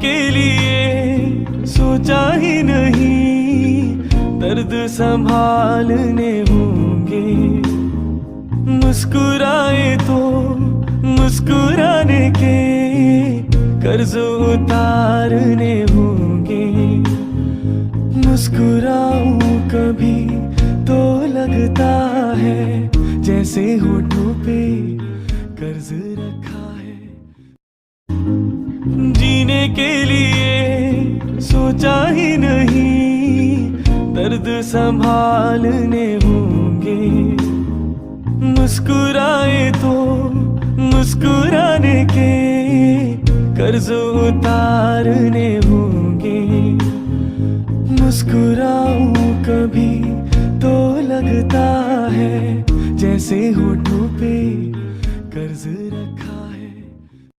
के लिए सोचा ही नहीं, दर्द संभालने होंगे। मुस्कुराए तो मुस्कुराने के कर्ज उतारने होंगे। मुस्कुराऊं कभी तो लगता है जैसे होठों पे कर्ज रखा है। जीने के लिए सोचा ही नहीं, दर्द संभालने होंगे। मुस्कुराए तो मुस्कुराने के कर्ज उतारने होंगे। मुस्कुराऊं कभी तो लगता है जैसे होठों पे